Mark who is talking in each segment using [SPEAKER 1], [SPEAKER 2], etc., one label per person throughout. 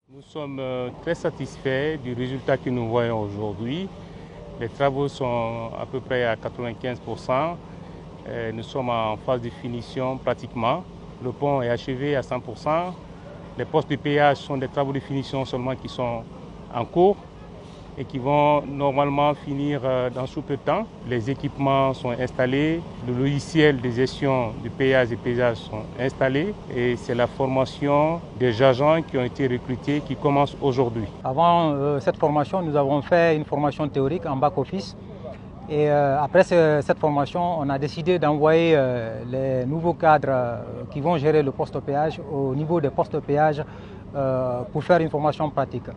[SPEAKER 1] Nous sommes très satisfaits du résultat que nous voyons aujourd'hui. Les travaux sont à peu près à 95%. Nous sommes en phase de finition pratiquement. Le pont est achevé à 100%. Les postes de péage sont des travaux de finition seulement qui sont en cours et qui vont normalement finir dans sous peu de temps. Les équipements sont installés, le logiciel de gestion du péage et paysage sont installés et c'est la formation des agents qui ont été recrutés qui commence aujourd'hui.
[SPEAKER 2] Avant cette formation, nous avons fait une formation théorique en back-office et après cette formation, on a décidé d'envoyer les nouveaux cadres qui vont gérer le poste péage au niveau des postes péage pour faire une formation pratique.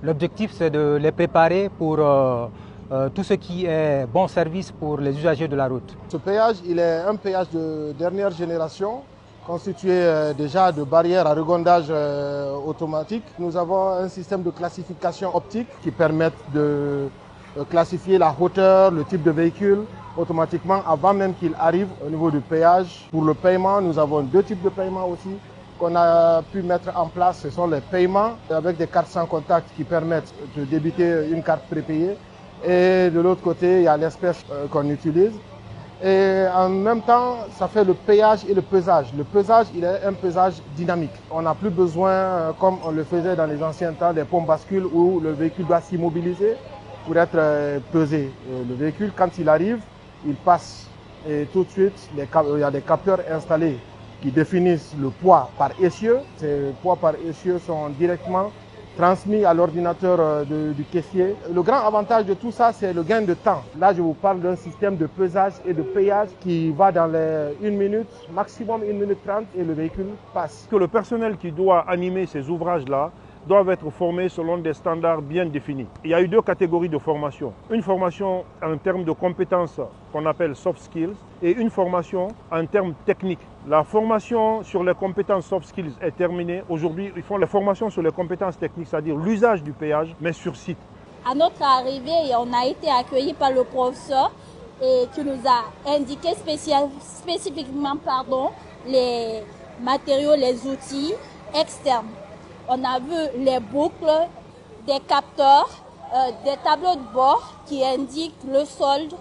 [SPEAKER 2] L'objectif, c'est de les préparer pour tout ce qui est bon service pour les usagers de la route.
[SPEAKER 3] Ce péage, il est un péage de dernière génération, constitué déjà de barrières à regondage automatique. Nous avons un système de classification optique qui permet de classifier la hauteur, le type de véhicule automatiquement avant même qu'il arrive au niveau du péage. Pour le paiement, nous avons deux types de paiement aussi qu'on a pu mettre en place. Ce sont les paiements avec des cartes sans contact qui permettent de débiter une carte prépayée. Et de l'autre côté, il y a l'espèce qu'on utilise. Et en même temps, ça fait le péage et le pesage. Le pesage, il est un pesage dynamique. On n'a plus besoin, comme on le faisait dans les anciens temps, des pompes bascules où le véhicule doit s'immobiliser pour être pesé. Le véhicule, quand il arrive, il passe et tout de suite, il y a des capteurs installés qui définissent le poids par essieu. Ces poids par essieu sont directement transmis à l'ordinateur du caissier. Le grand avantage de tout ça, c'est le gain de temps. Là, je vous parle d'un système de pesage et de payage qui va dans les 1 minute, maximum 1 minute 30 et le véhicule passe.
[SPEAKER 4] Que le personnel qui doit animer ces ouvrages-là doivent être formés selon des standards bien définis. Il y a eu deux catégories de formation. Une formation en termes de compétences qu'on appelle soft skills et une formation en termes techniques. La formation sur les compétences soft skills est terminée. Aujourd'hui, ils font la formation sur les compétences techniques, c'est-à-dire l'usage du péage, mais sur site.
[SPEAKER 5] À notre arrivée, on a été accueillis par le professeur et qui nous a indiqué spécifiquement les matériaux, les outils externes. On a vu les boucles, des capteurs, des tableaux de bord qui indiquent le solde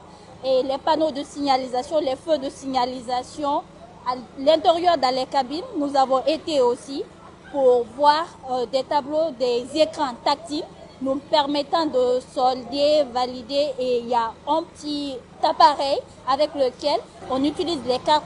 [SPEAKER 5] et les panneaux de signalisation, les feux de signalisation. À l'intérieur dans les cabines, nous avons été aussi pour voir des tableaux, des écrans tactiles nous permettant de solder, valider et il y a un petit appareil avec lequel on utilise les cartes